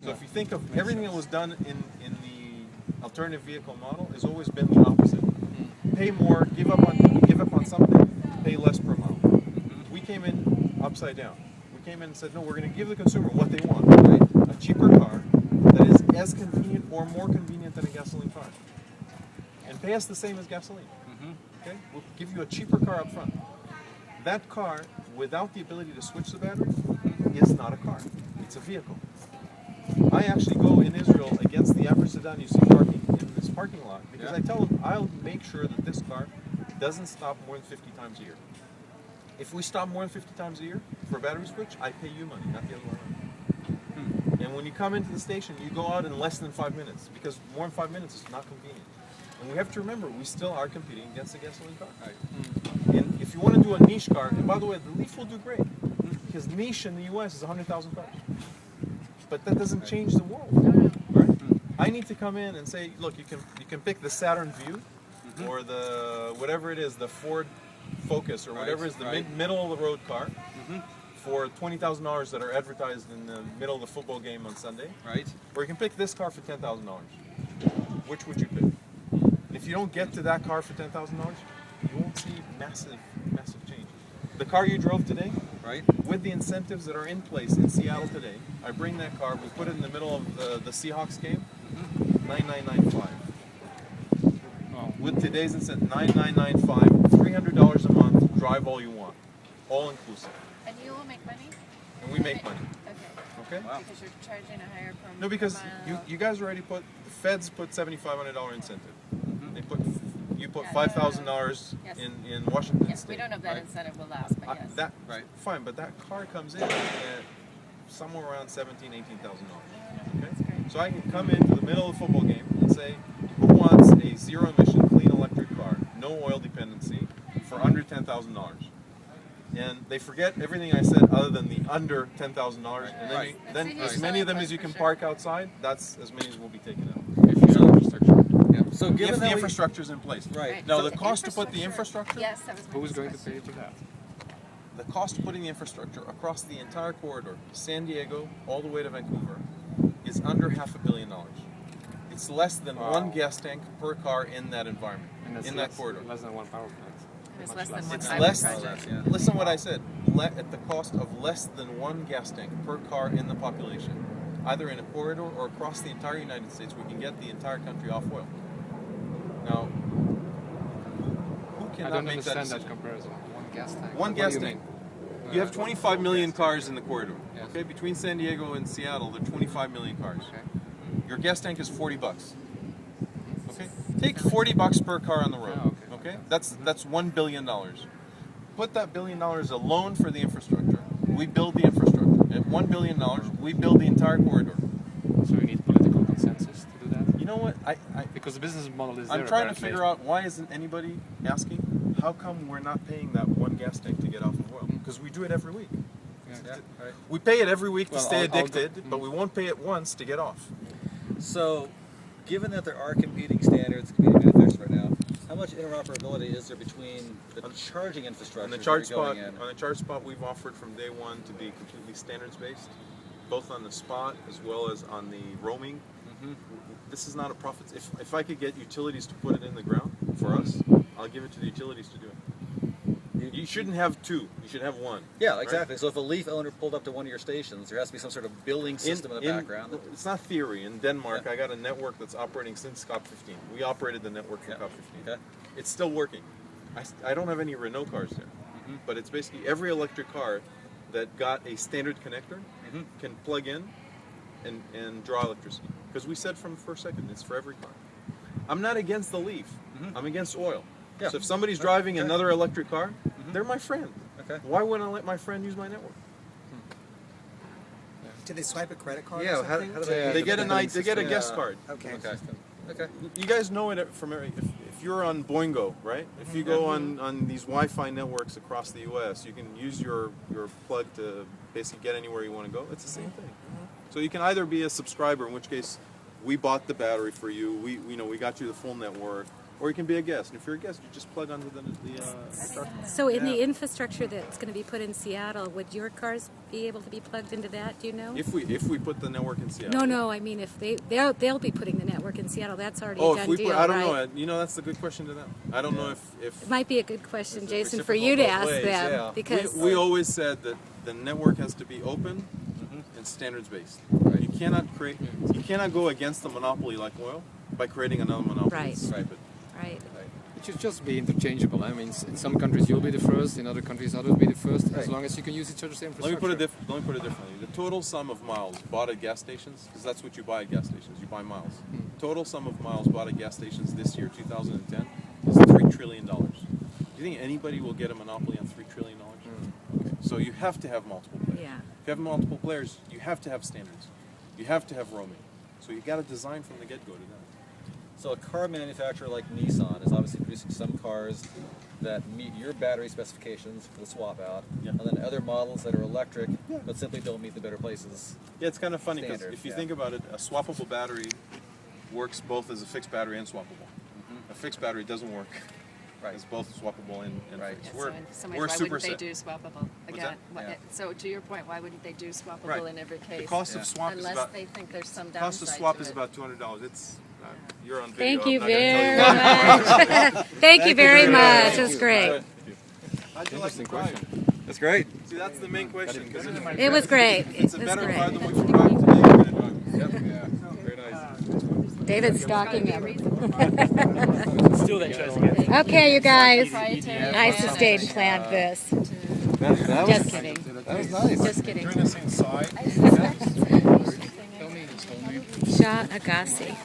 So if you think of everything that was done in the alternative vehicle model, has always been the opposite. Pay more, give up on something, pay less per mile. We came in upside down. We came in and said, no, we're going to give the consumer what they want, right? A cheaper car that is as convenient or more convenient than a gasoline car, and pay us the same as gasoline. Okay, we'll give you a cheaper car up front. That car, without the ability to switch the battery, is not a car. It's a vehicle. I actually go in Israel against the average sedan you see parking in this parking lot because I tell them I'll make sure that this car doesn't stop more than 50 times a year. If we stop more than 50 times a year for a battery switch, I pay you money, not the other way around. And when you come into the station, you go out in less than 5 minutes because more than 5 minutes is not convenient. And we have to remember, we still are competing against the gasoline car. And if you want to do a niche car, and by the way, the Leaf will do great because niche in the US is 100,000 cars. But that doesn't change the world, right? I need to come in and say, look, you can pick the Saturn Vue or the whatever it is, the Ford Focus or whatever is the middle of the road car for $20,000 that are advertised in the middle of the football game on Sunday. Right. Or you can pick this car for $10,000. Which would you pick? If you don't get to that car for $10,000, you won't see massive change. The car you drove today, right, with the incentives that are in place in Seattle today, I bring that car, we put it in the middle of the Seahawks game, $9,995. With today's incentive, $9,995, $300 a month, drive all you want, all inclusive. And you will make money? And we make money. Okay. Wow. Because you're charging a higher per mile. No, because you guys already put, the feds put $7,500 incentive. You put $5,000 in Washington Yes, State. we don't know if that incentive will last, but yes. Fine, but that car comes in at somewhere around $17,000, $18,000. Okay? So I can come into the middle of the football game and say, who wants a zero-emission, clean electric car, no oil dependency, for under $10,000? And they forget everything I said other than the under $10,000. And then as many of them as you can park outside, that's as many as will be taken out. So if the infrastructure is in place. Right. Now So the cost to put the infrastructure, yes, that was my Who's going to question. pay for that? the cost of putting the infrastructure across the entire corridor, San Diego all the way to Vancouver, is under $500 million. It's less than one gas tank per car in that environment, in that corridor. Less than one power plant. It's less than one It's highway less. project. Listen what I said. At the cost of less than one gas tank per car in the population, either in a corridor or across the entire United States, we can get the entire country off oil. Now, who I cannot don't make that understand decision? that comparison. One gas tank. One What gas do you tank. mean? You have 25 million cars in the corridor. Yes. Okay, between San Diego and Seattle, there are 25 million cars. Okay. Your gas tank is $40. Okay, take $40 per car on the road. Oh, okay, that's $1 billion. Put that $1 billion alone for the infrastructure. We build the infrastructure. At $1 billion, we build the entire corridor. So we need political consensus to do that? You know what? Because the business model is there. I'm trying to apparently. figure out why isn't anybody asking how come we're not paying that one gas tank to get off of oil? Because we do it every week. Yeah. Right. We pay it every week to Well, stay I'll addicted, but we won't pay it once to get off. So, given that there are competing standards, competing manufacturers right now, how much interoperability is there between the charging infrastructure On the charge that you're spot, going in? on the charge spot, we've offered from day one to be completely standards based, both on the spot as well as on the roaming. This is not a profit. If I could get utilities to put it in the ground for us, I'll give it to the utilities to do it. You shouldn't have two. You should have one. Yeah, exactly. So if a Leaf owner pulled up to one of your stations, there has to be some sort of billing system in the background. It's not theory. In Denmark, I got a network that's operating since COP15. We operated the network from COP15. Okay. It's still working. I don't have any Renault cars there, but it's basically every electric car that got a standard connector can plug in and draw electricity. Because we said from the first second, it's for every car. I'm not against the Leaf. I'm against oil. Yeah. So if somebody's driving another electric car, they're my friend. Okay. Why wouldn't I let my friend use my network? Do they swipe a credit card? Yeah, or how something? do they? They get a guest card. Okay. Okay. You guys know it from if you're on Boingo, right? If you go on these Wi-Fi networks across the U.S., you can use your plug to basically get anywhere you want to go. It's the same thing. So you can either be a subscriber, in which case we bought the battery for you. We got you the full network, or you can be a guest. And if you're a guest, you just plug onto the truck. So in the Yeah. infrastructure that's going to be put in Seattle, would your cars be able to be plugged into that? Do you know? If we put the network in Seattle. No. I mean, if they'll be putting the network in Seattle. That's already a Oh, done if we deal, put, I don't right? know. You know, that's a good question to them. I don't know if It might be a good question, It's Jason, for reciprocal you to both ask ways, them yeah. because we always said that the network has to be open and standards based. You cannot go against the monopoly like oil by creating another monopoly. Right. It's stupid. right. It should just be interchangeable. I mean, in some countries you'll be the first, in other countries others will be the first, as long as you can use each other's infrastructure. Let me put it differently. The total sum of miles bought at gas stations, because that's what you buy at gas stations. You buy miles. Total sum of miles bought at gas stations this year, 2010, is $3 trillion. Do you think anybody will get a monopoly on $3 trillion? Okay. So you have to have multiple players. Yeah. If you have multiple players, you have to have standards. You have to have roaming. So you got to design from the get-go to that. So a car manufacturer like Nissan is obviously producing some cars that meet your battery specifications for the swap out, and then other models that are electric but simply don't meet the better places. Yeah, it's kind of funny because Standard, if you yeah. think about it, a swappable battery works both as a fixed battery and swappable. A fixed battery doesn't work. Right. It's both swappable and Right. fixed. Yeah, We're, so in some ways, we're why super wouldn't they set. do swappable? Again, Yeah. so to your point, why wouldn't they do swappable Right. in every case? The cost Yeah. of swap is Unless about they think there's some cost downside of swap to is it. about $200. It's you're on video. Thank I'm you not gonna very tell you. much. Thank you very much. It was great. How'd you like the Interesting drive? question. That's great. See, that's the main question. 'cause if It was great. it's a It was better car than great. what you drive today, you're gonna drive it. Yep. Yeah. Very nice. David's stalking him. Still that choice. Okay, you guys. Proprietary I plan sustained of- planned this. That Just kidding. That was nice. Just kidding. Turn this inside. Tell me, Shah Agassi.